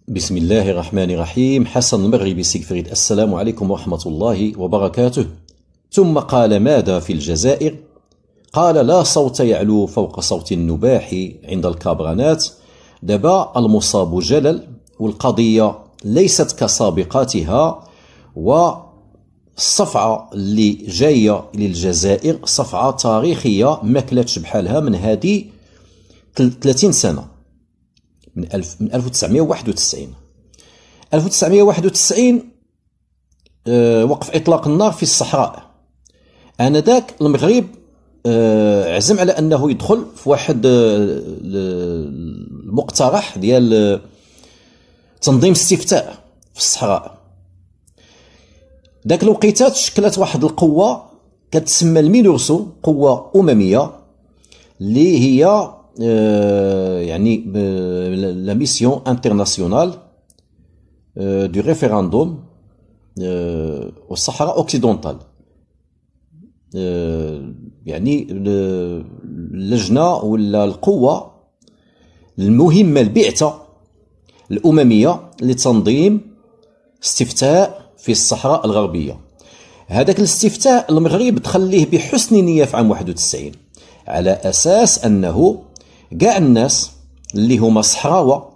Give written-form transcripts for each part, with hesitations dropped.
بسم الله الرحمن الرحيم. حسن المغربي سيغفريد، السلام عليكم ورحمة الله وبركاته. ثم قال: ماذا في الجزائر؟ قال: لا صوت يعلو فوق صوت النباح عند الكابرانات. دابا المصاب جلل، والقضية ليست كسابقاتها، والصفعة اللي جاية للجزائر صفعة تاريخية ما كلاتش بحالها من هذه 30 سنة، من 1991. 1991 وقف إطلاق النار في الصحراء. آنذاك المغرب عزم على أنه يدخل في واحد المقترح ديال تنظيم استفتاء في الصحراء. ذاك الوقيتات شكلت واحد القوة كتسمى المينورسو، قوة أممية اللي هي يعني لا ميسيون انترناسيونال دو ريفيراندوم والصحراء اوكسيدونتال، يعني اللجنة ولا القوة المهمة، البعثة الأممية لتنظيم استفتاء في الصحراء الغربية. هذاك الاستفتاء المغرب دخل بحسن نية في عام 91 على أساس أنه كاع الناس اللي هما صحراوة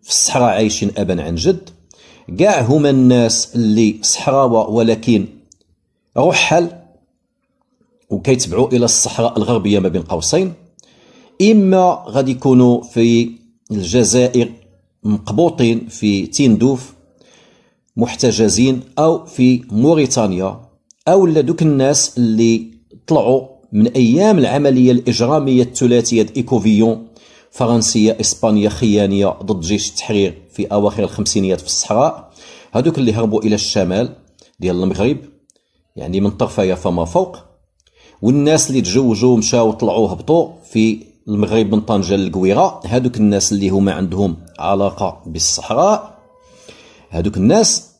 في الصحراء عايشين أبا عن جد، كاع هما الناس اللي صحراوة ولكن رحل وكيتبعوا إلى الصحراء الغربية ما بين قوسين، إما غادي يكونوا في الجزائر مقبوطين في تندوف محتجزين، أو في موريتانيا، أو دوك الناس اللي طلعوا من أيام العملية الإجرامية الثلاثية إيكوفيون، فرنسية إسبانيا خيانية ضد جيش التحرير في أواخر الخمسينيات في الصحراء. هذوك اللي هربوا إلى الشمال ديال المغرب، يعني من طرفايا فما فوق، والناس اللي تزوجوا مشاو طلعوا هبطوا في المغرب من طنجة للقويرة. هذوك الناس اللي هما عندهم علاقة بالصحراء، هذوك الناس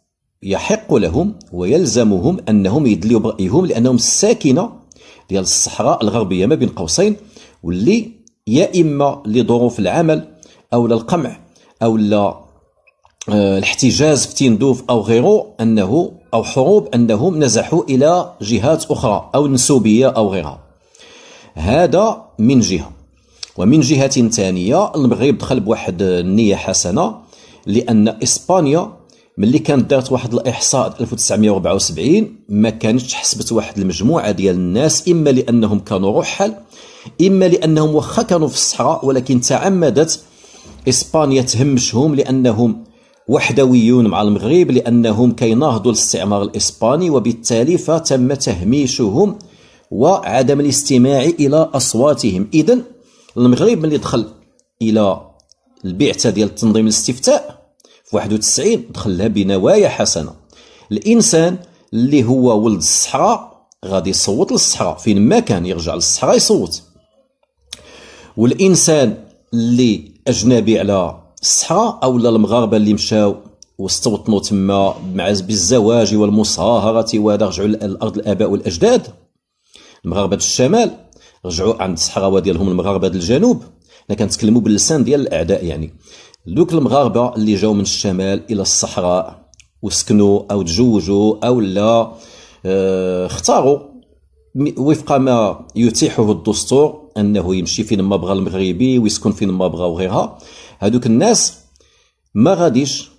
يحق لهم ويلزمهم أنهم يدلوا برأيهم، لأنهم الساكنة ديال الصحراء الغربية ما بين قوسين، واللي يا إما لظروف العمل أو للقمع أو الاحتجاز في تندوف أو غيره، أو حروب، أنهم نزحوا إلى جهات أخرى أو نسوبية أو غيرها. هذا من جهة. ومن جهة ثانية المغرب دخل بواحد النية حسنة، لأن إسبانيا ملي كانت دارت واحد الإحصاء 1974 ما كانتش حسبت واحد المجموعة ديال الناس، إما لأنهم كانوا رحل، إما لأنهم واخا كانوا في الصحراء ولكن تعمدت إسبانيا تهمشهم لأنهم وحدويون مع المغرب، لأنهم كيناهضوا الاستعمار الإسباني، وبالتالي فتم تهميشهم وعدم الاستماع إلى أصواتهم. إذن المغرب ملي دخل إلى البعثة ديال تنظيم الاستفتاء في 91 دخلها بنوايا حسنة. الإنسان اللي هو ولد الصحراء غادي يصوت للصحراء، فين ما كان يرجع للصحراء يصوت. والإنسان اللي أجنبي على الصحراء، أو المغاربة اللي مشاو واستوطنوا تما مع بالزواج والمصاهرة، وهذا رجعوا لأرض الآباء والأجداد. المغاربة الشمال رجعوا عند الصحراء ديالهم المغاربة الجنوب. حنا كنتكلموا باللسان ديال الأعداء، يعني دوك المغاربة اللي جاو من الشمال إلى الصحراء وسكنوا أو تزوجوا أو لا اختاروا وفق ما يتيحه الدستور أنه يمشي فين ما بغى المغربي ويسكن فين ما بغى وغيرها. هذوك الناس ما غاديش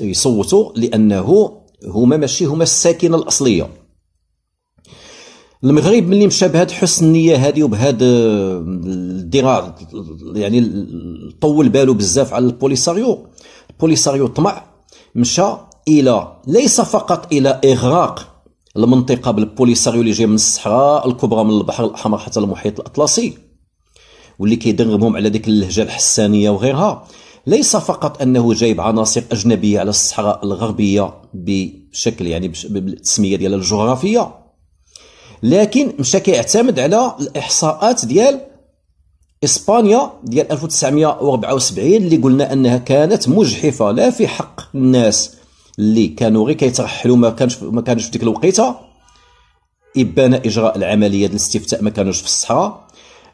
يصوتوا، لأنه هما ماشي هما الساكنة الأصلية. المغرب ملي مشى بهاد حسن النية هذه وبهاد الدراع، يعني طول باله بزاف على البوليساريو طمع، مشى إلى ليس فقط إلى إغراق المنطقة بالبوليساريو اللي جاي من الصحراء الكبرى من البحر الأحمر حتى المحيط الأطلسي، واللي كيدربهم على ديك اللهجة الحسانية وغيرها. ليس فقط أنه جايب عناصر أجنبية على الصحراء الغربية بشكل يعني بالتسمية ديال الجغرافية، لكن مشى كيعتمد على الإحصاءات ديال إسبانيا ديال 1974 اللي قلنا أنها كانت مجحفة، لا في حق الناس اللي كانوا غير كيترحلوا، ما كانوش في ديك الوقيته إبان إجراء العملية ديال الاستفتاء، ما كانوش في الصحراء،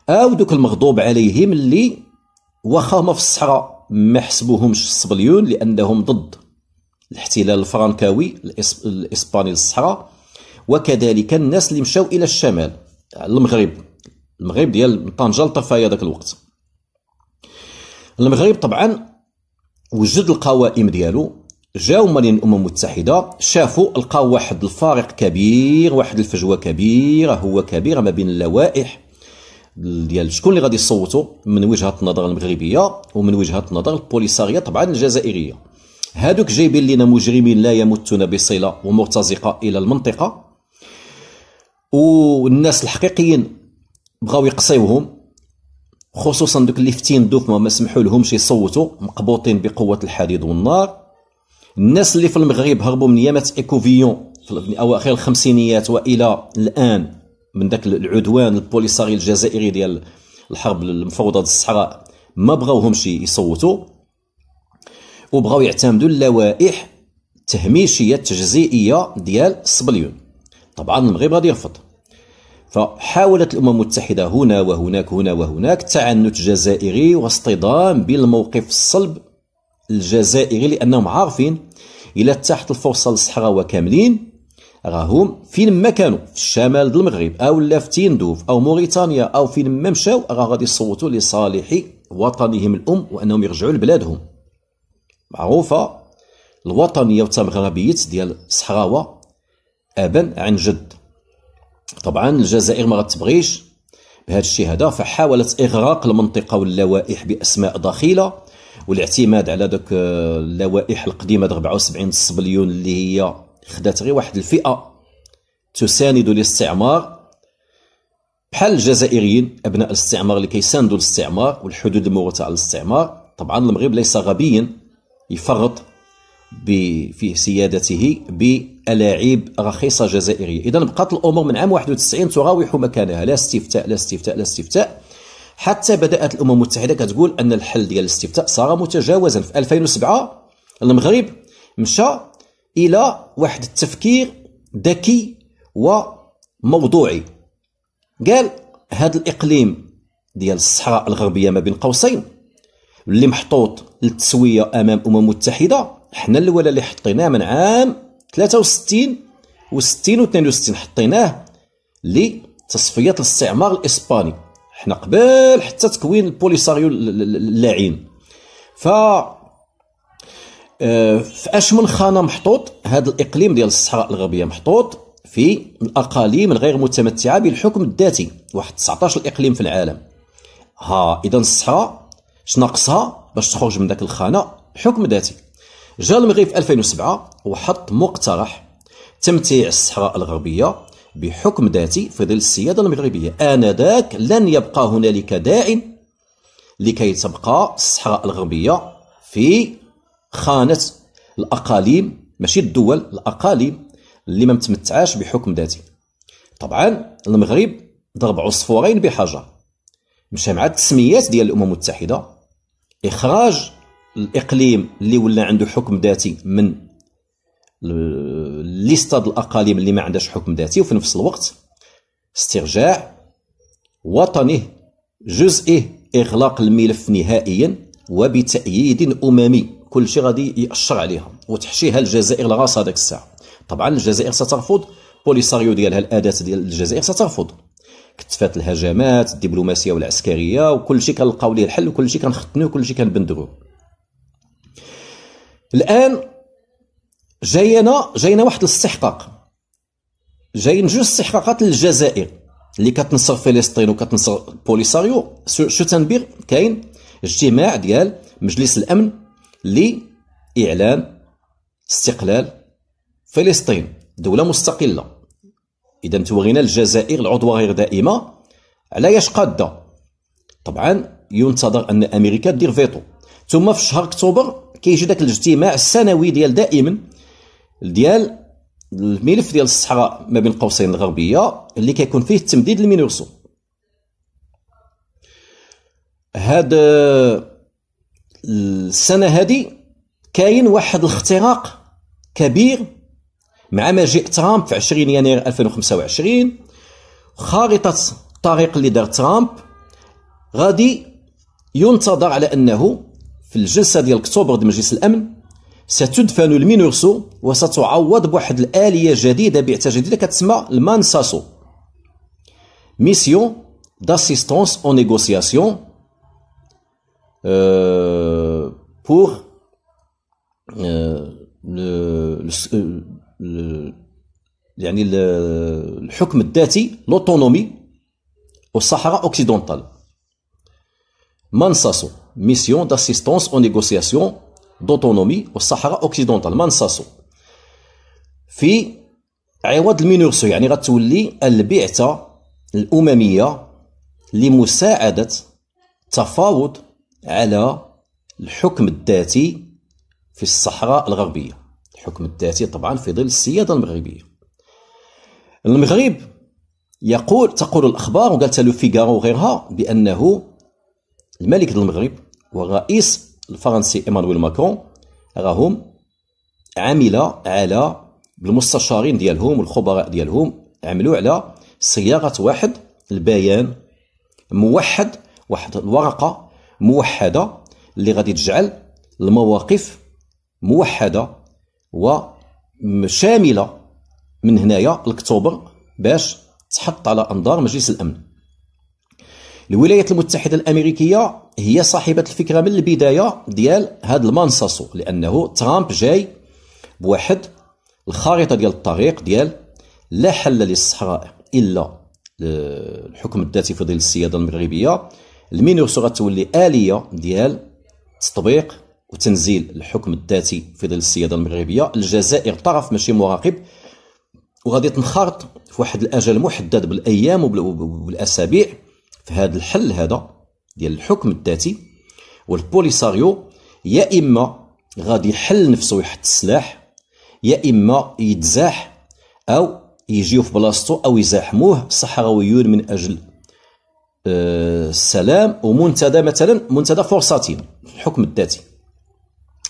أو دوك المغضوب عليهم اللي واخا هما في الصحراء ما حسبوهمش الصبليون لأنهم ضد الاحتلال الفرنكاوي الإسباني للصحراء، وكذلك الناس اللي مشاو إلى الشمال المغرب ديال طنجة لطرفايا ذاك الوقت. المغرب طبعا وجد القوائم ديالو، جاو مالين الأمم المتحدة، شافوا لقاو واحد الفارق كبير، واحد الفجوة كبيرة، هو كبيرة ما بين اللوائح ديال شكون اللي غادي يصوتوا من وجهة النظر المغربية ومن وجهة النظر البوليسارية طبعا الجزائرية. هادوك جايبين لنا مجرمين لا يمتون بصلة ومرتزقة إلى المنطقة، والناس الحقيقيين بغاو يقصيوهم، خصوصا دوك اللي في تيندوف ما سمحوا لهمش يصوتوا، مقبوطين بقوة الحديد والنار. الناس اللي في المغرب هربوا من يامات ايكوفيون في اواخر الخمسينيات والى الان من ذاك العدوان البوليساري الجزائري ديال الحرب المفروضه ضد الصحراء، ما بغاوهمش يصوتوا وبغاو يعتمدوا اللوائح التهميشيه التجزئيه ديال الصبليون. طبعا المغرب غادي يرفض، فحاولت الأمم المتحدة هنا وهناك هنا وهناك تعنت جزائري واصطدام بالموقف الصلب الجزائري، لأنهم عارفين إلا تحت الفرصة للصحراء كاملين راهم فين ما كانوا في الشمال ديال المغرب أو لا في تيندوف أو موريتانيا أو فين ما مشاو راه غادي يصوتوا لصالح وطنهم الأم وأنهم يرجعوا لبلادهم. معروفة الوطنية والتمغربية ديال الصحراوة أبا عن جد. طبعا الجزائر ما غتبغيش بهذا الشيء هذا، فحاولت إغراق المنطقة واللوائح بأسماء دخيلة والاعتماد على ذاك اللوائح القديمة 74 الصبليون اللي هي خدات غير واحد الفئة تساند الاستعمار، بحال الجزائريين أبناء الاستعمار اللي كيساندوا الاستعمار والحدود المرتعة للاستعمار. طبعا المغرب ليس غبيا يفرط في سيادته بألاعيب رخيصة جزائرية. إذا بقات الأمور من عام 91 تراوح مكانها، لا استفتاء لا استفتاء لا استفتاء، حتى بدأت الأمم المتحدة كتقول أن الحل ديال الاستفتاء صار متجاوزا. في 2007 المغرب مشى إلى واحد التفكير ذكي وموضوعي، قال هذا الإقليم ديال الصحراء الغربية ما بين قوسين اللي محطوط للتسوية أمام الأمم المتحدة، حنا الأولى اللي حطيناه من عام 63 و60 و62 حطيناه لتصفية الاستعمار الإسباني، حنا قبل حتى تكوين البوليساريو اللاعين. في اش من خانه محطوط هذا الاقليم ديال الصحراء الغربيه، محطوط في الاقاليم الغير متمتعه بالحكم الذاتي، واحد 19 اقليم في العالم. اذا الصحراء اش ناقصها باش تخرج من ذاك الخانه؟ حكم ذاتي. جا المغرب في 2007 وحط مقترح تمتيع الصحراء الغربيه بحكم ذاتي في ظل السياده المغربيه. انذاك لن يبقى هنالك داع لكي تبقى الصحراء الغربيه في خانة الأقاليم، ماشي الدول، الأقاليم اللي ما متمتعاش بحكم ذاتي. طبعا المغرب ضرب عصفورين بحجر، مشى مع التسميات ديال الأمم المتحدة، إخراج الإقليم اللي ولا عنده حكم ذاتي من ليستا الأقاليم اللي ما عندهاش حكم ذاتي، وفي نفس الوقت استرجاع وطنه جزئه، إغلاق الملف نهائيا وبتأييد أممي. كل شيء غادي يأشر عليها وتحشيها الجزائر لغاصة هذاك الساعة. طبعا الجزائر سترفض، بوليساريو ديالها الأداة ديال الجزائر سترفض، كتفات الهجمات الدبلوماسية والعسكرية وكل شيء كنلقاو ليه الحل وكل شيء كنختنوه وكل شيء كنبندروه. الآن جاينا واحد الاستحقاق، جايين جوج استحقاقات للجزائر اللي كتنصر فلسطين وكتنصر بوليساريو. شو تنبير؟ كاين اجتماع ديال مجلس الأمن لإعلان استقلال فلسطين دولة مستقلة. إذا توغينا الجزائر العضوة غير دائمة على ياش قادة. طبعا ينتظر أن أمريكا دير فيتو، ثم في شهر أكتوبر كيجي داك الاجتماع السنوي ديال دائما ديال الملف ديال الصحراء ما بين قوسين الغربية اللي كيكون فيه التمديد للمينورسو. هاد السنة هذه كاين واحد الاختراق كبير مع مجيء ترامب في 20 يناير 2025. خارطة الطريق اللي دار ترامب غادي ينتظر على أنه في الجلسة ديال أكتوبر ديال مجلس الأمن ستدفن المينورسو وستعوض بواحد الآلية جديدة بعثة جديدة كتسمى المانساسو، ميسيون d'assistance aux négociations pour يعني الحكم الذاتي لوتونومي والصحراء اوكسيدونتال. مانساسو ميسيون d'assistance aux négociations d'autonomie والصحراء اوكسيدونتال، مانساسو. في عوض المينورسو يعني غتولي البعثة الأممية لمساعدة التفاوض على الحكم الذاتي في الصحراء الغربية، الحكم الذاتي طبعا في ظل السيادة المغربية. المغرب تقول الأخبار وقالت لو فيغارو وغيرها بأنه الملك ديال المغرب والرئيس الفرنسي إيمانويل ماكرون راهم عمل على بالمستشارين ديالهم والخبراء ديالهم عملوا على صياغة واحد البيان موحد، واحد الورقة موحدة اللي غادي تجعل المواقف موحدة وشاملة من هنايا لأكتوبر باش تحط على أنظار مجلس الأمن. الولايات المتحدة الأمريكية هي صاحبة الفكرة من البداية ديال هاد المانساسو، لأنه ترامب جاي بواحد الخارطة ديال الطريق ديال لا حل للصحراء إلا الحكم الذاتي في ظل السيادة المغربية. المينورسو غتولي آلية ديال تطبيق وتنزيل الحكم الذاتي في ظل السيادة المغربية. الجزائر طرف ماشي مراقب، وغادي تنخرط في واحد الأجل محدد بالأيام وبالأسابيع في هذا الحل هذا ديال الحكم الذاتي. والبوليساريو يا إما غادي يحل نفسه ويحط السلاح، يا إما يتزاح أو يجيو في بلاصتو أو يزاحموه الصحراويون من أجل السلام ومنتدى مثلا منتدى فرصتين الحكم الذاتي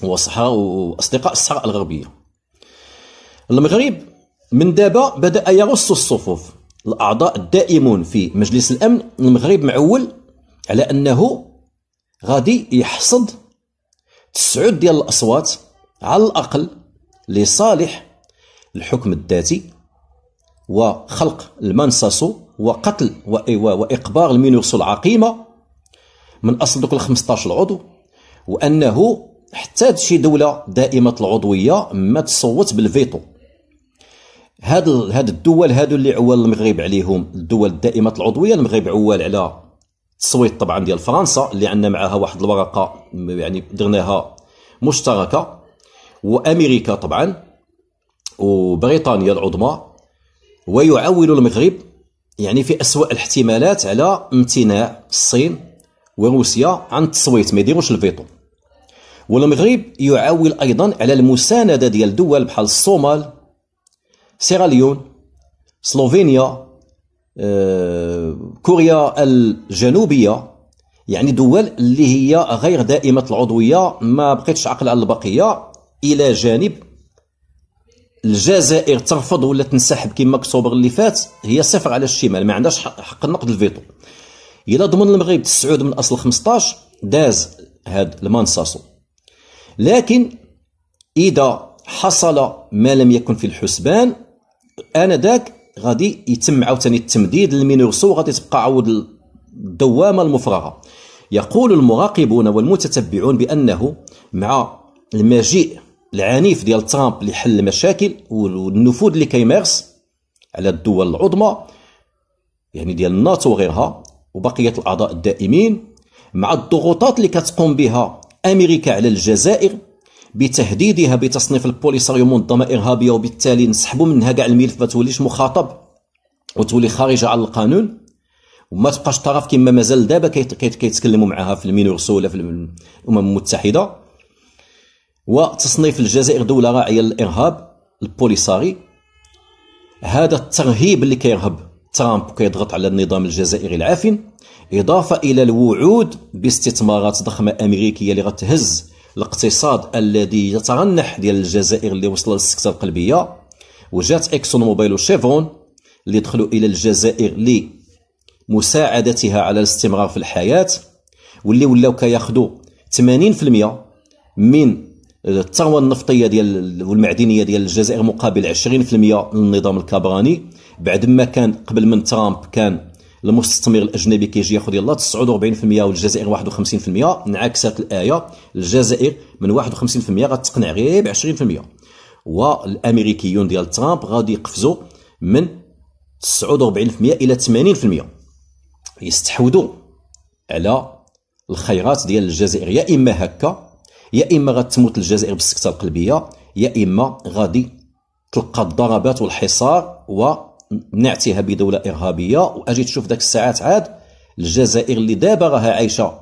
وصحراء وأصدقاء الصحراء الغربية. المغرب من دابا بدأ يرص الصفوف. الأعضاء الدائمون في مجلس الأمن المغرب معول على أنه غادي يحصد 9 ديال الأصوات على الأقل لصالح الحكم الذاتي وخلق المانساسو وقتل وإقبار المينورسو العقيمة من أصل دوك 15 عضو، وأنه حتى شي دولة دائمة العضوية ما تصوت بالفيتو. هاد الدول هادو اللي عوال المغرب عليهم الدول الدائمة العضوية، المغرب عوال على التصويت طبعا ديال فرنسا اللي عندنا معها واحد الورقة يعني درناها مشتركة، وأمريكا طبعا وبريطانيا العظمى، ويعول المغرب يعني في أسوأ الاحتمالات على امتناع الصين وروسيا عن التصويت، ما يديروش الفيتو. والمغرب يعول أيضا على المساندة ديال دول بحال الصومال، سيراليون، سلوفينيا، كوريا الجنوبية، يعني دول اللي هي غير دائمة العضوية ما بقيتش عقل على البقية، إلى جانب الجزائر ترفض ولا تنسحب كما أكتوبر اللي فات، هي صفر على الشمال ما عندهاش حق النقد الفيتو. إلى ضمن المغرب 9 من أصل 15 داز هاد المانساسو. لكن إذا حصل ما لم يكن في الحسبان آنذاك غادي يتم عاوتاني التمديد للمينورسو وغادي تبقى عاود الدوامة المفرغة. يقول المراقبون والمتتبعون بأنه مع المجيء العنيف ديال ترامب لحل المشاكل والنفوذ اللي كيمارس على الدول العظمى يعني ديال الناتو وغيرها وبقية الأعضاء الدائمين، مع الضغوطات اللي كتقوم بها أمريكا على الجزائر بتهديدها بتصنيف البوليساريو منظمة إرهابية وبالتالي نسحبوا منها كاع الملف ما توليش مخاطب وتولي خارجة على القانون وما تبقاش طرف كما مازال دابا كيتكلموا معها في المينورسو ولا في الأمم المتحدة. وتصنيف الجزائر دولة راعية للإرهاب البوليساري، هذا الترهيب اللي كيرهب ترامب وكيضغط على النظام الجزائري العافن، إضافة إلى الوعود باستثمارات ضخمة أمريكية اللي غتهز الاقتصاد الذي يترنح ديال الجزائر اللي وصل للسكتة القلبية. وجات إكسون موبيل وشيفرون اللي دخلوا إلى الجزائر لمساعدتها على الاستمرار في الحياة، واللي ولاو كياخذوا 80% من الثروة النفطية ديال والمعدنية ديال الجزائر مقابل 20% للنظام الكابراني. بعد ما كان قبل من ترامب كان المستثمر الأجنبي كيجي ياخذ يلاه 49% والجزائر 51%، انعكست الآية، الجزائر من 51% غتقنع غير ب 20%، والأمريكيون ديال ترامب غادي يقفزوا من 49% إلى 80%، يستحوذوا على الخيرات ديال الجزائر. يا إما هكا، يا إما غتموت الجزائر بالسكتة القلبية، يا إما غادي تلقى الضربات والحصار ونعتها بدولة إرهابية. وأجي تشوف داك الساعات عاد الجزائر اللي دابا راها عايشة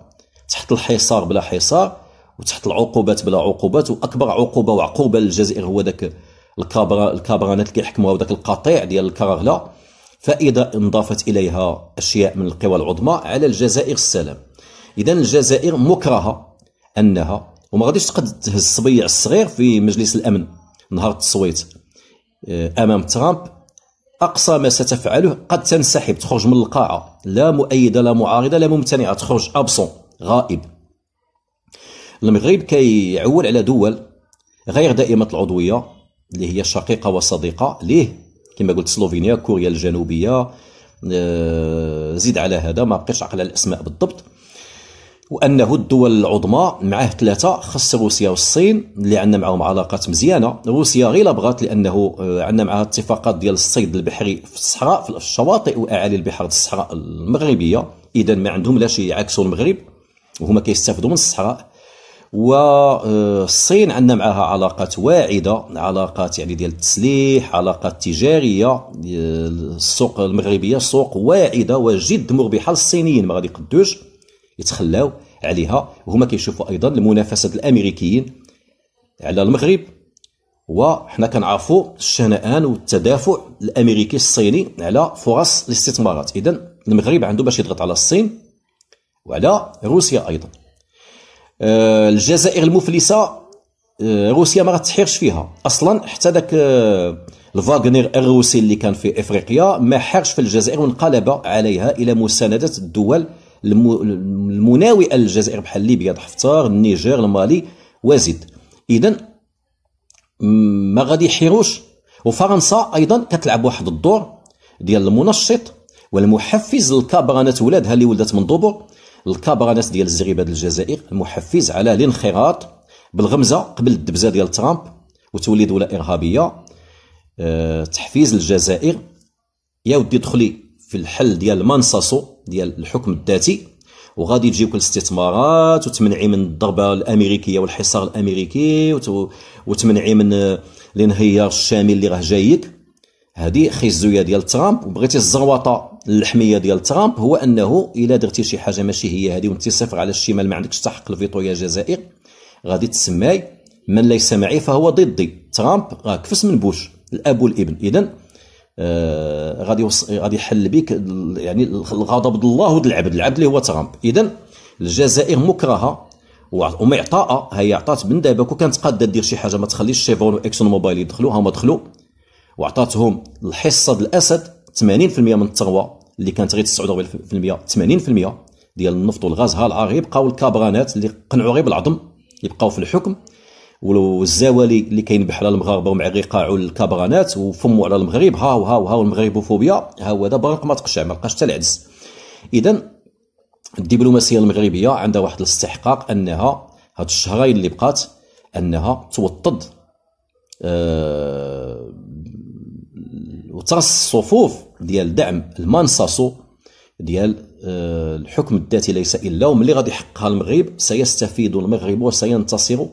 تحت الحصار بلا حصار وتحت العقوبات بلا عقوبات، وأكبر عقوبة وعقوبة للجزائر هو داك الكابرانات اللي كيحكموها وداك القطيع ديال الكراغلة. فإذا انضافت إليها أشياء من القوى العظمى على الجزائر السلام. إذا الجزائر مكرهة أنها وما غاديش تقد تهز الصبيع الصغير في مجلس الأمن نهار التصويت أمام ترامب. أقصى ما ستفعله قد تنسحب، تخرج من القاعة، لا مؤيدة لا معارضة لا ممتنعة، تخرج أبسون، غائب. المغرب كيعول على دول غير دائمة العضوية اللي هي شقيقة وصديقة ليه، كما قلت سلوفينيا، كوريا الجنوبية، زيد على هذا ما بقيتش عقل على الأسماء بالضبط. وأنه الدول العظمى معاه ثلاثة، خاص روسيا والصين اللي عندنا معهم علاقات مزيانة. روسيا غير لا بغات لأنه عندنا معها اتفاقات ديال الصيد البحري في الصحراء، في الشواطئ وأعالي البحار الصحراء المغربية، إذا ما عندهم لا شيء يعكسوا المغرب وهما كيستافدوا من الصحراء. والصين عندنا معها علاقات واعدة، علاقات يعني ديال التسليح، علاقات تجارية. السوق المغربية سوق واعدة وجد مربحة للصينيين، ما غادي يقدوش يتخلاو عليها. وهما كيشوفوا ايضا المنافسه الامريكيين على المغرب، وحنا كنعرفوا الشنآن والتدافع الامريكي الصيني على فرص الاستثمارات. اذا المغرب عنده باش يضغط على الصين وعلى روسيا ايضا. الجزائر المفلسه، روسيا ما غتحيرش فيها اصلا، حتى داك الفاغنر الروسي اللي كان في افريقيا ما حارش في الجزائر وانقلب عليها الى مسانده الدول المناوئه للجزائر بحال ليبيا، حفتر، النيجر، المالي وزيد. اذا ما غادي يحيروش. وفرنسا ايضا كتلعب واحد الدور ديال المنشط والمحفز للكابرانات ولادها اللي ولدت من دبر، الكابرانات ديال الزريبه ديال الجزائر، المحفز على الانخراط بالغمزه قبل الدبزه ديال ترامب وتولي دوله ارهابيه. تحفيز الجزائر، يا ودي دخلي في الحل ديال المنصصو ديال الحكم الذاتي، وغادي تجيوك الاستثمارات وتمنعي من الضربه الامريكيه والحصار الامريكي وتمنعي من الانهيار الشامل اللي راه جايك. هذه خيزويه ديال ترامب. وبغيتي الزروطه اللحميه ديال ترامب هو انه الا درتي شي حاجه ماشي هي هذه وانت صفر على الشمال، ما عندكش حق الفيتو يا جزائر، غادي تسماي من ليس معي فهو ضدي. ترامب راه كفس من بوش، الاب والابن. اذا غادي يحل بك يعني الغضب الله ود العبد اللي هو ترامب. اذا الجزائر مكرهه ومعطاءه، هي عطات من دابا. كون كانت قاده دير شي حاجه ما تخليش شيفرون واكسون موبايل يدخلوا، هما دخلوا وعطاتهم الحصه ديال الاسد 80% من الثروه اللي كانت غير 49%، 80% ديال النفط والغاز. ها العار يبقاو الكابرانات اللي قنعوا غير بالعظم يبقاو في الحكم، والزوالي اللي كاين بحال المغاربه ومع رقاعوا الكابرانات وفموا على المغرب. ها المغربوفوبيا، ها هو دابا برق ما تقشع، ما لقاش حتى العدس. اذا الدبلوماسيه المغربيه عندها واحد الاستحقاق انها هاد الشهرين اللي بقات انها توطد وترص الصفوف ديال دعم المنصصو ديال الحكم الذاتي ليس الا. وملي غادي يحققها المغرب سيستفيد المغرب وسينتصر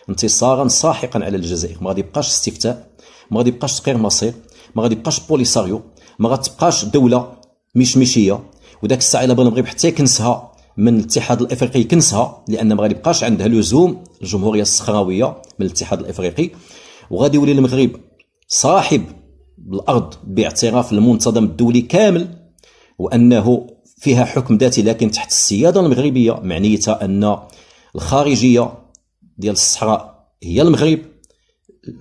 انتصارا ساحقا على الجزائر. ما غادي يبقاش استفتاء، ما غادي يبقاش تقرير مصير، ما غادي يبقاش بوليساريو، ما غتبقاش دوله مشمشيه. وداك الساعه الا بغى المغرب حتى يكنسها من الاتحاد الافريقي يكنسها، لان ما غادي يبقاش عندها لزوم الجمهوريه الصخراويه من الاتحاد الافريقي. وغادي يولي المغرب صاحب الارض باعتراف المنتظم الدولي كامل، وانه فيها حكم ذاتي لكن تحت السياده المغربيه، معنيتها ان الخارجيه ديال الصحراء هي المغرب،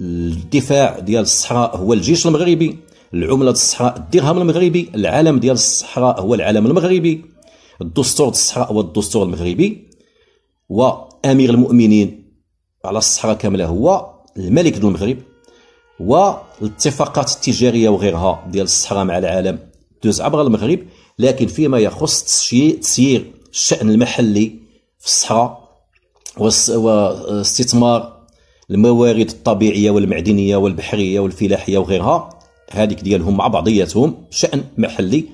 الدفاع ديال الصحراء هو الجيش المغربي، العمله ديال الصحراء الدرهم المغربي، العلم ديال الصحراء هو العلم المغربي، الدستور ديال الصحراء هو الدستور المغربي. وامير المؤمنين على الصحراء كامله هو الملك ديال المغرب، والاتفاقات التجاريه وغيرها ديال الصحراء مع العالم دوز عبر المغرب. لكن فيما يخص تسيير الشأن المحلي في الصحراء واستثمار الموارد الطبيعيه والمعدنيه والبحريه والفلاحيه وغيرها، هذيك ديالهم مع بعضياتهم شأن محلي،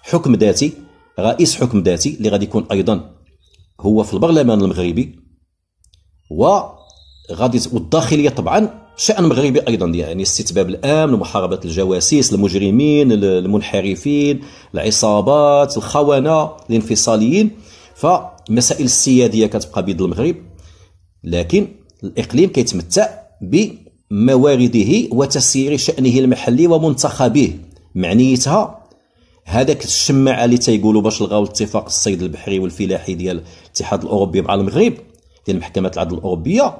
حكم ذاتي، رئيس حكم ذاتي اللي غادي يكون ايضا هو في البرلمان المغربي، والداخليه طبعا شأن مغربي ايضا، يعني استتباب الامن ومحاربه الجواسيس، المجرمين، المنحرفين، العصابات، الخونه، الانفصاليين. فمسائل السياديه كتبقى بيد المغرب، لكن الاقليم كيتمتع بموارده وتسيير شأنه المحلي ومنتخبيه. معنيتها هذاك الشماعه اللي تيقولوا باش لغاو اتفاق الصيد البحري والفلاحي ديال الاتحاد الاوروبي مع المغرب ديال محكمه العدل الاوروبيه،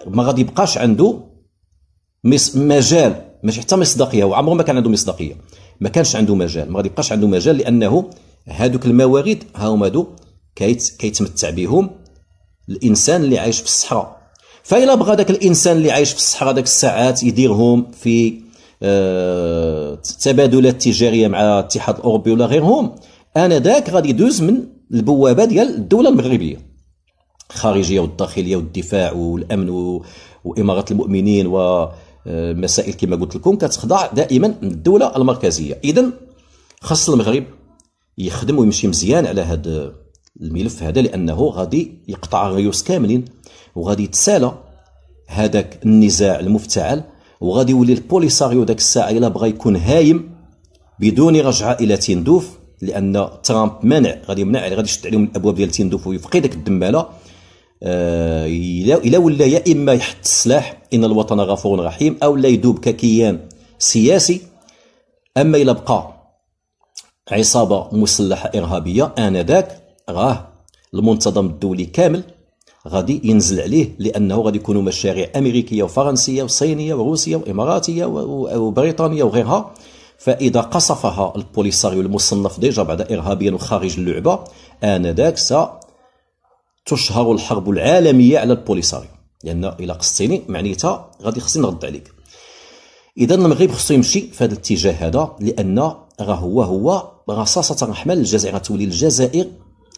ما غادي يبقاش عنده مجال، ماشي حتى مصداقيه، وعمره ما كان عنده مصداقيه، ما كانش عنده مجال، ما غادي يبقاش عنده مجال، لانه هذوك الموارد ها هما هادو كيتمتع بهم الانسان اللي عايش في الصحراء. فإلا بغى داك الانسان اللي عايش في الصحراء داك الساعات يديرهم في تبادلات تجاريه مع الاتحاد الاوروبي ولا غيرهم، انا ذاك غادي يدوز من البوابه ديال الدوله المغربيه، الخارجيه والداخليه والدفاع والامن واماره المؤمنين ومسائل كما قلت لكم كتخضع دائما الدوله المركزيه. اذا خاص المغرب يخدم ويمشي مزيان على هذا الملف هذا، لانه غادي يقطع الريوس كاملين، وغادي يتسالى هذاك النزاع المفتعل، وغادي يولي البوليساريو داك الساعه الا بغى يكون هايم بدون رجعه الى تندوف، لان ترامب غادي يمنع، غادي يشد عليهم الابواب ديال تندوف ويفقي داك الدماله. الا ولا يا اما يحط السلاح ان الوطن غفور رحيم، او لا يدوب ككيان سياسي. اما الا بقى عصابه مسلحه ارهابيه، انذاك راه المنتظم الدولي كامل غادي ينزل عليه، لانه غادي يكونوا مشاريع امريكيه وفرنسيه وصينيه وروسيه واماراتيه وبريطانيه وغيرها. فاذا قصفها البوليساريو المصنف ديجا بعد ارهابيا وخارج اللعبه، انذاك ستشهر الحرب العالميه على البوليساريو، لان الى قصتيني معنيتها غادي خصني نرد عليك. اذا المغرب خصو يمشي في هذا الاتجاه هذا، لان راه هو رصاصه رحمه للجزائر. غتولي الجزائر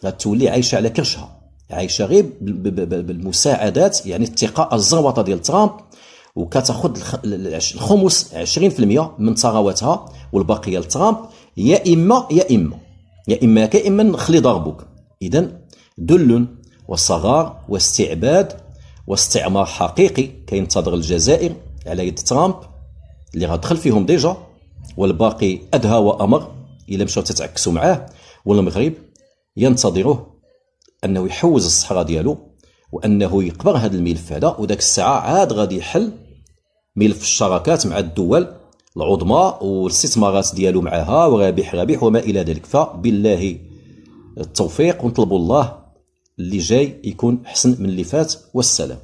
غتولي عايشه على كرشها، عايشه غير بالمساعدات، يعني الثقه الزروطه ديال ترامب، وكتاخذ الخمس 20% من ثرواتها، والباقيه لترامب. يا اما نخلي ضربك. اذا ذل وصغار واستعباد واستعمار حقيقي كينتظر الجزائر على يد ترامب، اللي غادخل فيهم ديجا، والباقي ادهى وامر الا مشاو تتعكسوا معاه. والمغرب ينتظره انه يحوز الصحراء ديالو، وانه يقبر هذا الملف هذا، وداك الساعه عاد غادي يحل ملف الشراكات مع الدول العظمى والاستثمارات ديالو معها، ورابح وما الى ذلك. فبالله التوفيق، ونطلبوا الله اللي جاي يكون احسن من اللي فات. والسلام.